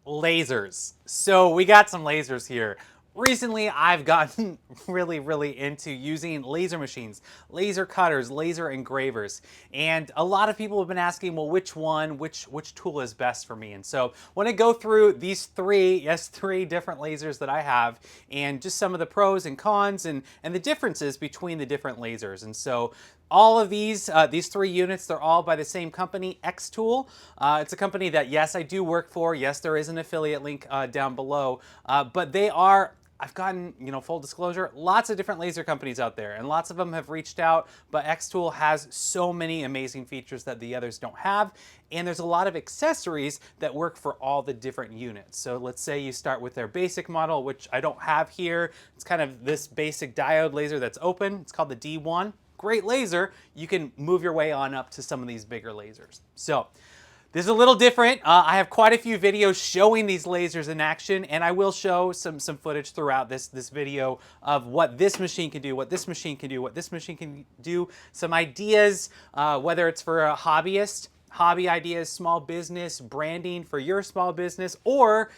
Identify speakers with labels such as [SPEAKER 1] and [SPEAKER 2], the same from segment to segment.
[SPEAKER 1] Lasers. So we got some lasers here. Recently, I've gotten really into using laser machines, laser cutters, laser engravers, and a lot of people have been asking, well, which tool is best for me? And so I want to go through these three different lasers that I have, and just some of the pros and cons and the differences between the different lasers. And so all of these three units, they're all by the same company, xTool. It's a company that, yes, I do work for. Yes, there is an affiliate link down below, but they are, I've gotten, full disclosure, lots of different laser companies out there, and lots of them have reached out, but xTool has so many amazing features that the others don't have, and there's a lot of accessories that work for all the different units. So let's say you start with their basic model, which I don't have here. It's kind of this basic diode laser that's open. It's called the D1. Great laser. You can move your way on up to some of these bigger lasers. So this is a little different. I have quite a few videos showing these lasers in action, and I will show some footage throughout this video of what this machine can do, what this machine can do, what this machine can do, some ideas, whether it's for a hobbyist, hobby ideas, small business, branding for your small business, or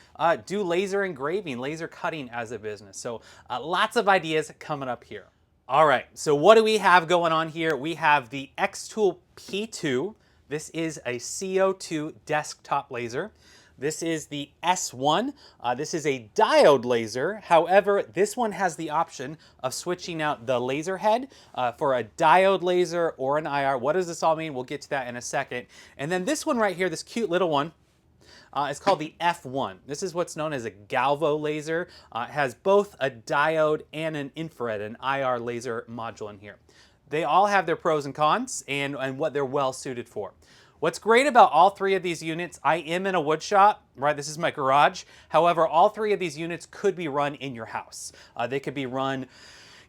[SPEAKER 1] do laser engraving, laser cutting as a business. So lots of ideas coming up here. All right, so what do we have going on here? We have the xTool P2. This is a CO2 desktop laser. This is the S1. This is a diode laser. However, this one has the option of switching out the laser head for a diode laser or an IR. What does this all mean? We'll get to that in a second. And then this one right here, this cute little one, it's called the F1. This is what's known as a Galvo laser. It has both a diode and an infrared, an IR laser module in here. They all have their pros and cons and what they're well suited for. What's great about all three of these units, I am in a wood shop, right? This is my garage. However, all three of these units could be run in your house. They could be run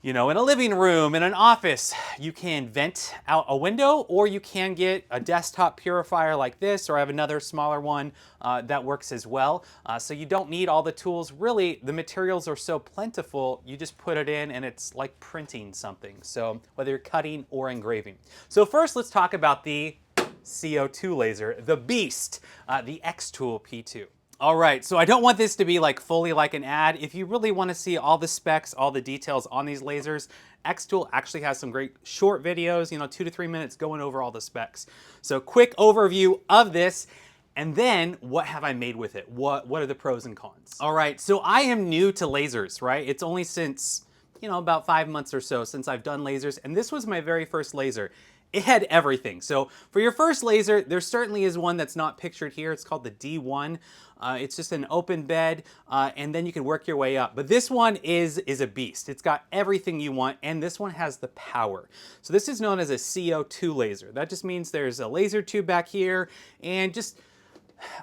[SPEAKER 1] in a living room, in an office. You can vent out a window, or you can get a desktop purifier like this, or I have another smaller one that works as well. So you don't need all the tools. Really, the materials are so plentiful, you just put it in and it's like printing something. So whether you're cutting or engraving. So first, let's talk about the CO2 laser, the beast, the xTool P2. All right, so I don't want this to be fully like an ad. If you really want to see all the specs, all the details on these lasers, xTool actually has some great short videos, 2 to 3 minutes going over all the specs. So quick overview of this, and then what have I made with it? What are the pros and cons? All right, so I am new to lasers, right? It's only since, about 5 months or so since I've done lasers, and this was my very first laser. It had everything. So for your first laser, there certainly is one that's not pictured here. It's called the D1. It's just an open bed, and then you can work your way up. But this one is a beast. It's got everything you want, and this one has the power. So this is known as a CO2 laser. That just means there's a laser tube back here, and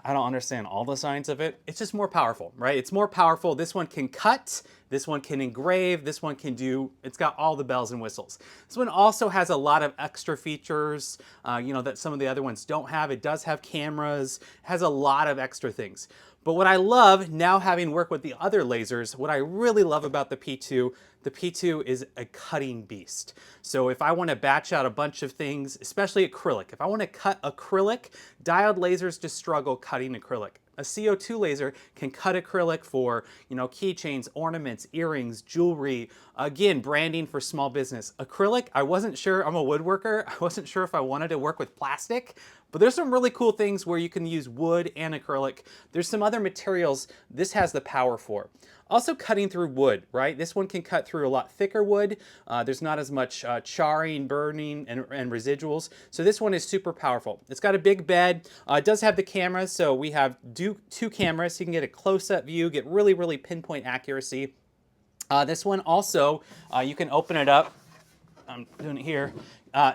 [SPEAKER 1] I don't understand all the science of it. It's just more powerful, right? It's more powerful. This one can cut, this one can engrave, this one can it's got all the bells and whistles. This one also has a lot of extra features, that some of the other ones don't have. It does have cameras, has a lot of extra things. But what I love, now having worked with the other lasers, what I really love about the P2 is a cutting beast. So if I want to batch out a bunch of things, especially acrylic, if I want to cut acrylic, diode lasers just struggle cutting acrylic. A CO2 laser can cut acrylic for, keychains, ornaments, earrings, jewelry, again, branding for small business. Acrylic, I wasn't sure, I'm a woodworker, I wasn't sure if I wanted to work with plastic, but there's some really cool things where you can use wood and acrylic. There's some other materials this has the power for. Also cutting through wood, right? This one can cut through a lot thicker wood. There's not as much charring, burning, and residuals. So this one is super powerful. It's got a big bed. It does have the cameras, so we have two cameras, so you can get a close-up view, get really pinpoint accuracy. This one also, you can open it up. I'm doing it here.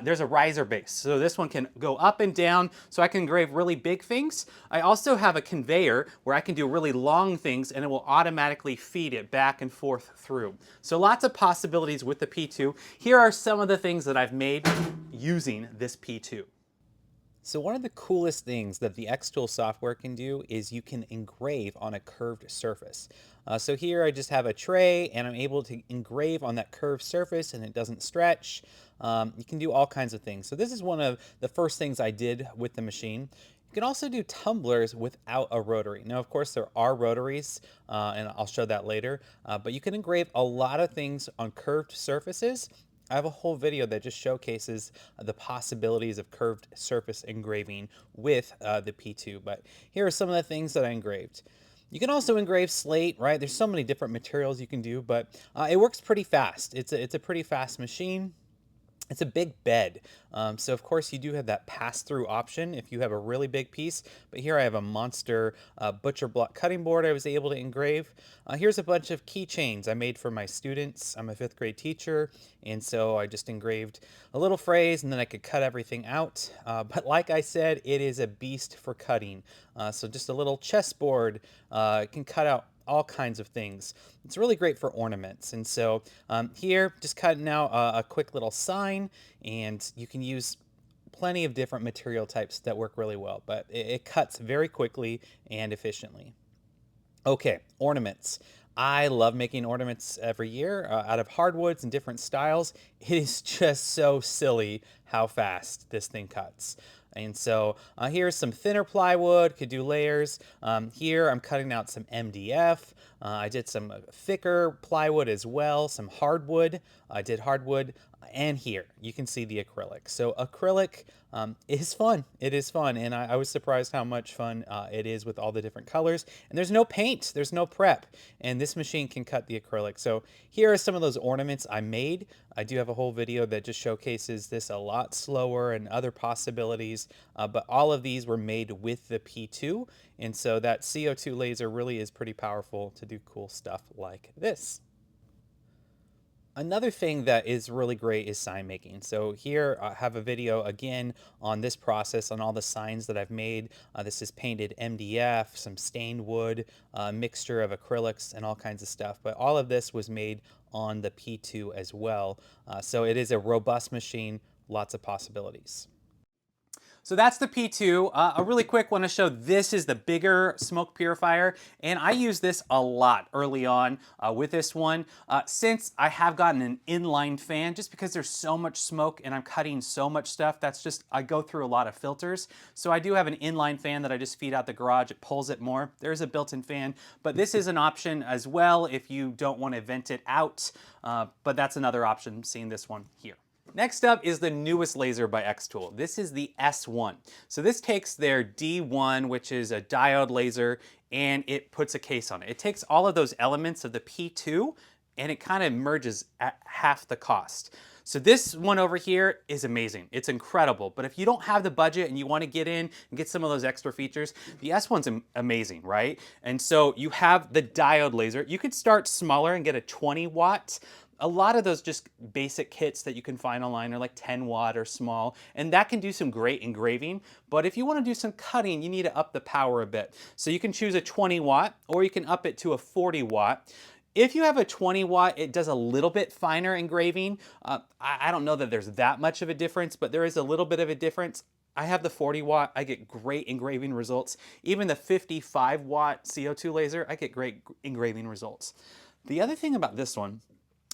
[SPEAKER 1] There's a riser base. So this one can go up and down, so I can engrave really big things. I also have a conveyor where I can do really long things, and it will automatically feed it back and forth through. So lots of possibilities with the P2. Here are some of the things that I've made using this P2. So one of the coolest things that the xTool software can do is you can engrave on a curved surface. So here I just have a tray, and I'm able to engrave on that curved surface, and it doesn't stretch. You can do all kinds of things. So this is one of the first things I did with the machine. can also do tumblers without a rotary. Now, of course, there are rotaries, and I'll show that later, but you can engrave a lot of things on curved surfaces. I have a whole video that just showcases the possibilities of curved surface engraving with the P2, but here are some of the things that I engraved. You can also engrave slate, right? There's so many different materials you can do, but it works pretty fast. It's a pretty fast machine. It's a big bed, so of course you do have that pass-through option if you have a really big piece, but here I have a monster butcher block cutting board I was able to engrave. Here's a bunch of keychains I made for my students. I'm a 5th grade teacher, and so I just engraved a little phrase and then I could cut everything out, but like I said, it is a beast for cutting. So just a little chessboard can cut out all kinds of things. It's really great for ornaments. And so here, just cutting out a quick little sign, and you can use plenty of different material types that work really well, but it cuts very quickly and efficiently. Okay, ornaments. I love making ornaments every year out of hardwoods and different styles. It is just so silly how fast this thing cuts. And so here's some thinner plywood, could do layers. Here I'm cutting out some MDF. I did some thicker plywood as well, some hardwood. I did hardwood. And here you can see the acrylic. So acrylic is fun. It is fun. And I was surprised how much fun it is with all the different colors. And there's no paint, there's no prep. And this machine can cut the acrylic. So here are some of those ornaments I made. I do have a whole video that just showcases this a lot slower and other possibilities. But all of these were made with the P2. And so that CO2 laser really is pretty powerful to do cool stuff like this. Another thing that is really great is sign making. So here I have a video again on this process, on all the signs that I've made. This is painted MDF, some stained wood, a mixture of acrylics and all kinds of stuff. But all of this was made on the P2 as well. So it is a robust machine, lots of possibilities. So that's the P2. A really quick one to show, this is the bigger smoke purifier, and I use this a lot early on with this one. Since I have gotten an inline fan, just because there's so much smoke and I'm cutting so much stuff, I go through a lot of filters. So I do have an inline fan that I just feed out the garage. It pulls it more. There's a built-in fan, but this is an option as well if you don't want to vent it out, but that's another option, seeing this one here. Next up is the newest laser by xTool. This is the S1. So this takes their D1, which is a diode laser, and it puts a case on it. It takes all of those elements of the P2 and it kind of merges at half the cost. So this one over here is amazing. It's incredible. But if you don't have the budget and you want to get in and get some of those extra features, the S1's amazing, right? And so you have the diode laser. You could start smaller and get a 20 watt. A lot of those just basic kits that you can find online are like 10 watt or small, and that can do some great engraving. But if you want to do some cutting, you need to up the power a bit. So you can choose a 20 watt or you can up it to a 40 watt. If you have a 20 watt, it does a little bit finer engraving. I don't know that there's that much of a difference, but there is a little bit of a difference. I have the 40 watt, I get great engraving results. Even the 55 watt CO2 laser, I get great engraving results. The other thing about this one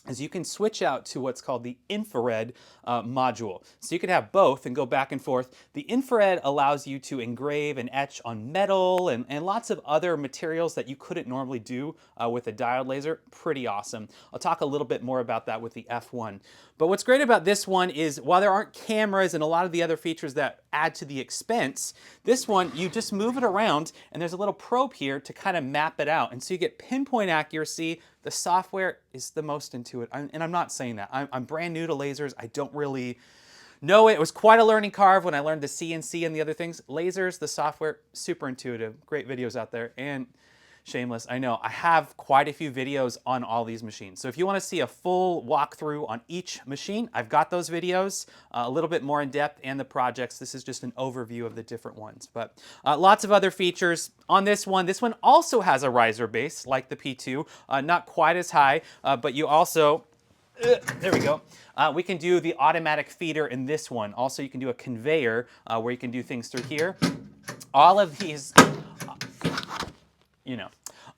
[SPEAKER 1] is you can switch out to what's called the infrared module. So you can have both and go back and forth. The infrared allows you to engrave and etch on metal and lots of other materials that you couldn't normally do with a diode laser. Pretty awesome. I'll talk a little bit more about that with the F1. But what's great about this one is while there aren't cameras and a lot of the other features that add to the expense, this one, you just move it around and there's a little probe here to kind of map it out. And so you get pinpoint accuracy. The software is the most intuitive, and I'm not saying that. I'm brand new to lasers. I don't really know it. It was quite a learning curve when I learned the CNC and the other things. Lasers, the software, super intuitive. Great videos out there. And shameless, I know, I have quite a few videos on all these machines. So if you want to see a full walkthrough on each machine, I've got those videos, a little bit more in depth, and the projects. This is just an overview of the different ones. But lots of other features on this one. This one also has a riser base like the P2, not quite as high, but you also, there we go. We can do the automatic feeder in this one. Also, you can do a conveyor where you can do things through here. All of these,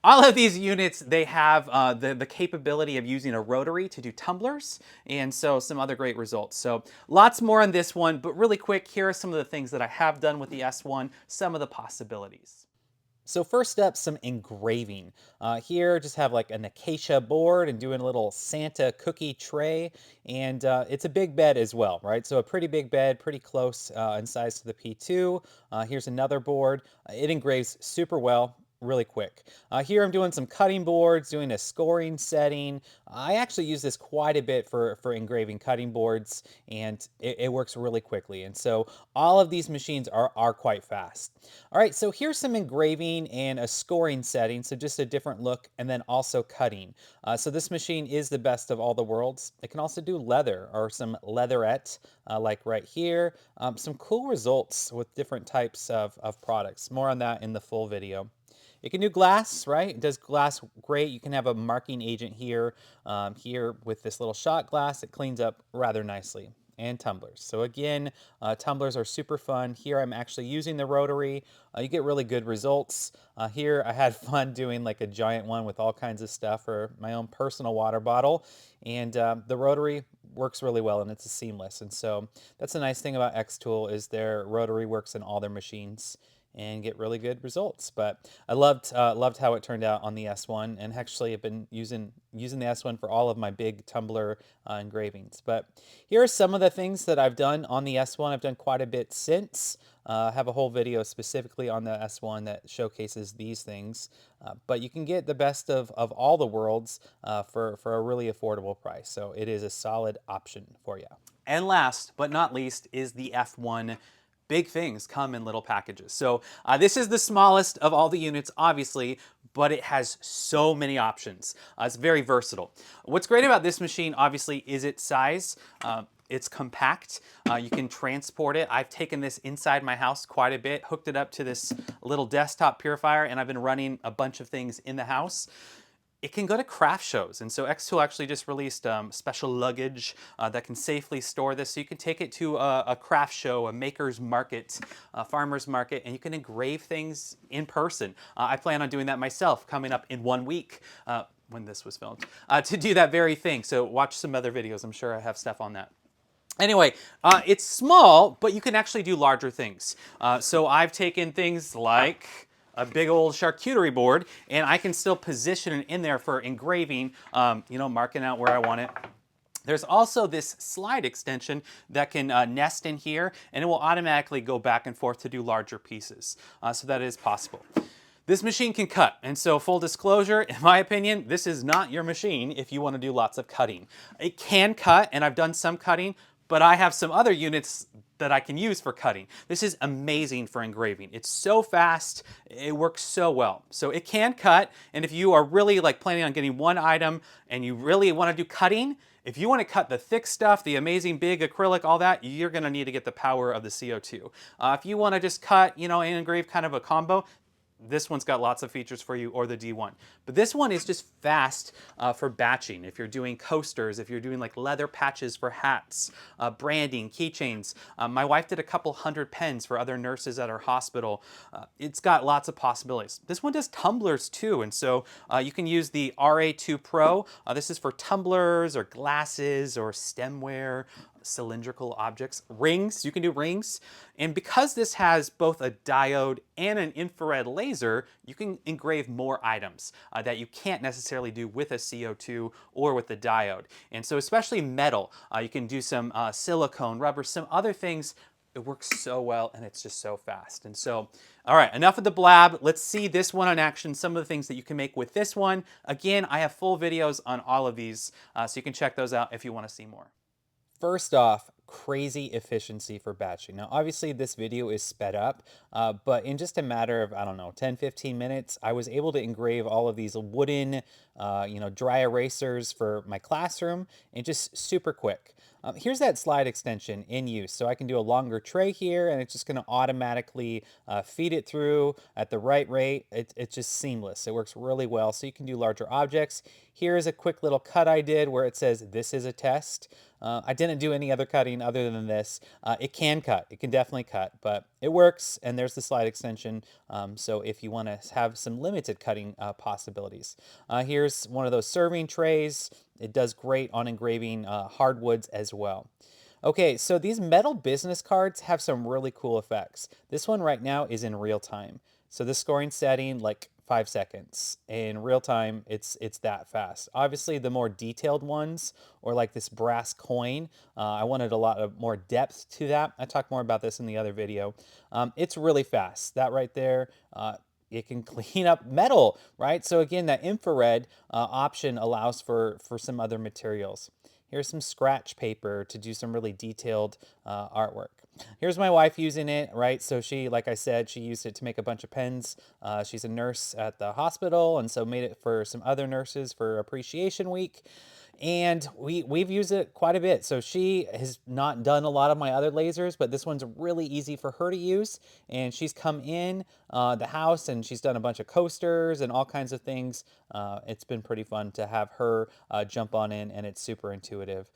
[SPEAKER 1] All of these units, they have the capability of using a rotary to do tumblers, and so some other great results. So lots more on this one, but really quick, here are some of the things that I have done with the S1, some of the possibilities. So first up, some engraving. Here, just have like an acacia board and doing a little Santa cookie tray, and it's a big bed as well, right? So a pretty big bed, pretty close in size to the P2. Here's another board. It engraves super well, really quick. Here I'm doing some cutting boards, doing a scoring setting. I actually use this quite a bit for engraving cutting boards, and it works really quickly. And so all of these machines are quite fast. All right, so here's some engraving and a scoring setting, so just a different look, and then also cutting. So this machine is the best of all the worlds. It can also do leather or some leatherette, like right here. Some cool results with different types of products. More on that in the full video. It can do glass, right? It does glass great. You can have a marking agent here, here with this little shot glass. It cleans up rather nicely. And tumblers. So again, tumblers are super fun. Here I'm actually using the rotary. You get really good results. Here I had fun doing like a giant one with all kinds of stuff for my own personal water bottle. And the rotary works really well, and it's a seamless. And so that's a nice thing about xTool is their rotary works in all their machines and get really good results. But I loved how it turned out on the S1, and actually I've been using the S1 for all of my big tumbler engravings. But here are some of the things that I've done on the S1. I've done quite a bit since. I have a whole video specifically on the S1 that showcases these things. But you can get the best of all the worlds for a really affordable price. So it is a solid option for you. And last but not least is the F1. Big things come in little packages. So this is the smallest of all the units, obviously, but it has so many options. It's very versatile. What's great about this machine, obviously, is its size. It's compact. You can transport it. I've taken this inside my house quite a bit, hooked it up to this little desktop purifier, and I've been running a bunch of things in the house. It can go to craft shows, and so xTool actually just released special luggage that can safely store this, so you can take it to a craft show, a maker's market, a farmer's market, and you can engrave things in person. I plan on doing that myself coming up in 1 week when this was filmed, to do that very thing. So watch some other videos. I'm sure I have stuff on that. Anyway, it's small, but you can actually do larger things. So I've taken things like a big old charcuterie board, and I can still position it in there for engraving, you know, marking out where I want it. There's also this slide extension that can nest in here, and it will automatically go back and forth to do larger pieces. So that is possible. This machine can cut, and so full disclosure, in my opinion, this is not your machine if you want to do lots of cutting. It can cut, and I've done some cutting, but I have some other units that I can use for cutting. This is amazing for engraving. It's so fast, it works so well. So it can cut, and if you are really like planning on getting one item and you really want to do cutting, if you want to cut the thick stuff, the amazing big acrylic, all that, you're going to need to get the power of the CO2. If you want to just cut, you know, and engrave kind of a combo, this one's got lots of features for you, or the D1. But this one is just fast for batching. If you're doing coasters, if you're doing like leather patches for hats, branding, keychains. My wife did a couple hundred pens for other nurses at her hospital. It's got lots of possibilities. This one does tumblers too, and so you can use the RA2 Pro. This is for tumblers or glasses or stemware, cylindrical objects. Rings, you can do rings. And because this has both a diode and an infrared laser, you can engrave more items that you can't necessarily do with a CO2 or with the diode. And so especially metal, you can do some silicone, rubber, some other things. It works so well, and it's just so fast. And so, all right, enough of the blab. Let's see this one in action, some of the things that you can make with this one. Again, I have full videos on all of these, so you can check those out if you want to see more. First off, crazy efficiency for batching. Now, obviously this video is sped up, but in just a matter of, I don't know, 10, 15 minutes, I was able to engrave all of these wooden, you know, dry erasers for my classroom, and just super quick. Here's that slide extension in use. So I can do a longer tray here, and it's just going to automatically feed it through at the right rate. It's just seamless. It works really well. So you can do larger objects. Here's a quick little cut I did where it says, "This is a test." I didn't do any other cutting cutting other than this. It can cut. It can definitely cut, but it works, and there's the slide extension, so if you want to have some limited cutting possibilities. Here's one of those serving trays. It does great on engraving hardwoods as well. Okay, so these metal business cards have some really cool effects. This one right now is in real time. So the scoring setting, like 5 seconds. In real time, it's that fast. Obviously, the more detailed ones, or like this brass coin, I wanted a lot of more depth to that. I talked more about this in the other video. It's really fast. That right there, it can clean up metal, right? So again, that infrared option allows for some other materials. Here's some scratch paper to do some really detailed artwork. Here's my wife using it, right? So she, like I said, she used it to make a bunch of pens. She's a nurse at the hospital, and so made it for some other nurses for Appreciation Week. And we've used it quite a bit. So she has not done a lot of my other lasers, but this one's really easy for her to use. And she's come in the house and she's done a bunch of coasters and all kinds of things. It's been pretty fun to have her jump on in, and it's super intuitive.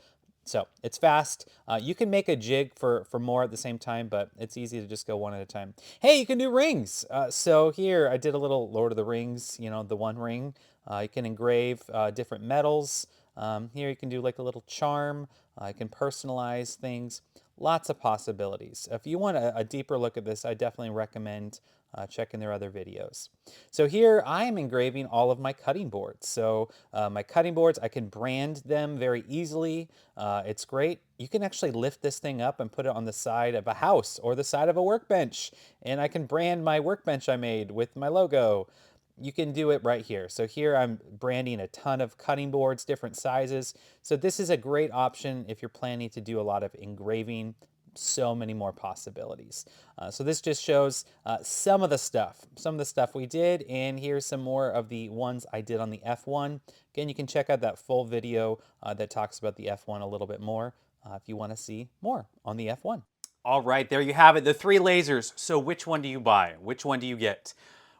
[SPEAKER 1] So it's fast. You can make a jig for more at the same time, but it's easy to just go one at a time. Hey, you can do rings. So here I did a little Lord of the Rings, you know, the One Ring. You can engrave different metals. Here you can do like a little charm. You can personalize things. Lots of possibilities. If you want a deeper look at this, I definitely recommend checking their other videos. So here I am engraving all of my cutting boards. So my cutting boards, I can brand them very easily. It's great. You can actually lift this thing up and put it on the side of a house or the side of a workbench. And I can brand my workbench I made with my logo. You can do it right here. So here I'm branding a ton of cutting boards, different sizes. So this is a great option if you're planning to do a lot of engraving. So many more possibilities. So this just shows some of the stuff we did, and here's some more of the ones I did on the F1. Again, you can check out that full video that talks about the F1 a little bit more if you want to see more on the F1. All right, there you have it, the 3 lasers. So which one do you buy? Which one do you get?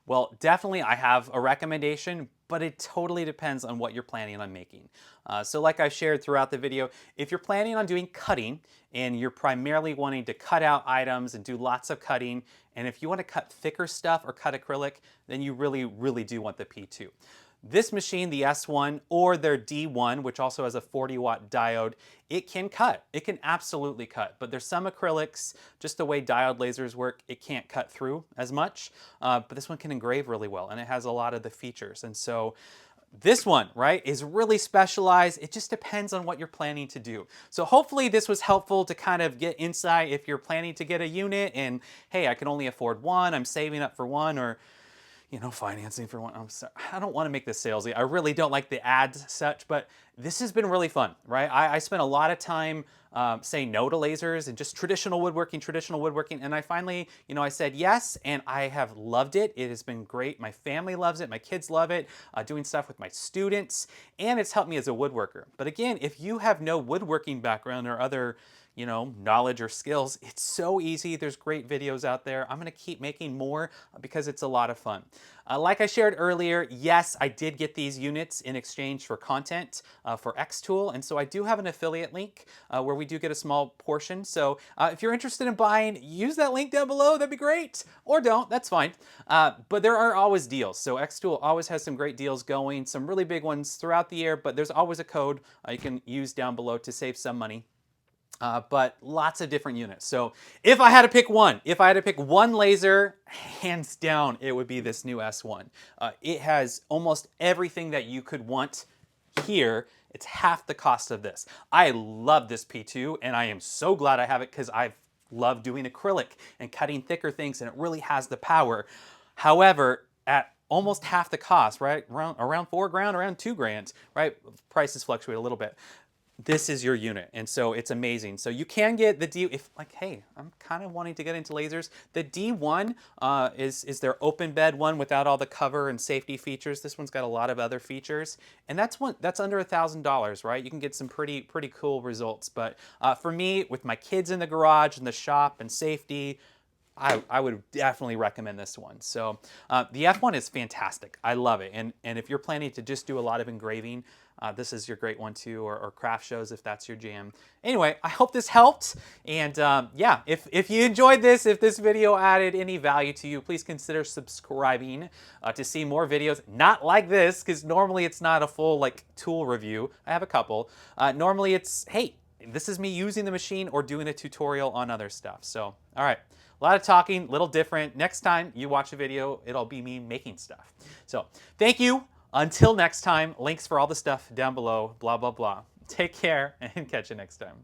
[SPEAKER 1] Well, definitely I have a recommendation, but it totally depends on what you're planning on making. So like I shared throughout the video, if you're planning on doing cutting and you're primarily wanting to cut out items and do lots of cutting, and if you want to cut thicker stuff or cut acrylic, then you really, really do want the P2. This machine, the S1 or their D1, which also has a 40-watt diode, it can cut. It can absolutely cut. But there's some acrylics, just the way diode lasers work, it can't cut through as much. But this one can engrave really well, and it has a lot of the features. And so this one, right, is really specialized. It just depends on what you're planning to do. So hopefully this was helpful to kind of get insight if you're planning to get a unit and, hey, I can only afford one, I'm saving up for one, or you know, financing for one. I'm sorry, I don't want to make this salesy. I really don't like the ads such, but this has been really fun, right? I spent a lot of time saying no to lasers and just traditional woodworking, and I finally, you know, I said yes, and I have loved it. It has been great. My family loves it. My kids love it. Doing stuff with my students, and it's helped me as a woodworker. But again, if you have no woodworking background or other, you know, knowledge or skills, it's so easy. There's great videos out there. I'm gonna keep making more because it's a lot of fun. Like I shared earlier, yes, I did get these units in exchange for content for xTool, and so I do have an affiliate link where we do get a small portion. So if you're interested in buying, use that link down below, that'd be great. Or don't, that's fine. But there are always deals. So xTool always has some great deals going, some really big ones throughout the year, but there's always a code you can use down below to save some money. But lots of different units. So if I had to pick one laser, hands down, it would be this new S1. It has almost everything that you could want here. It's half the cost of this. I love this P2, and I am so glad I have it because I've loved doing acrylic and cutting thicker things, and it really has the power. However, at almost half the cost, right? Around 4 grand, around 2 grand, right? Prices fluctuate a little bit. This is your unit, and so it's amazing. So you can get the D, if like, hey, I'm kind of wanting to get into lasers. The D1 is their open bed one without all the cover and safety features. This one's got a lot of other features, and that's under $1,000, right? You can get some pretty cool results. But for me, with my kids in the garage and the shop and safety, I would definitely recommend this one. So the F1 is fantastic. I love it. And if you're planning to just do a lot of engraving, this is your great one too, or craft shows if that's your jam. Anyway, I hope this helped. And yeah, if you enjoyed this, if this video added any value to you, please consider subscribing to see more videos, not like this, because normally it's not a full like tool review. I have a couple. Normally it's, hey, this is me using the machine or doing a tutorial on other stuff. So, all right. A lot of talking, little different. Next time you watch a video, it'll be me making stuff. So thank you. Until next time, links for all the stuff down below, blah, blah, blah. Take care and catch you next time.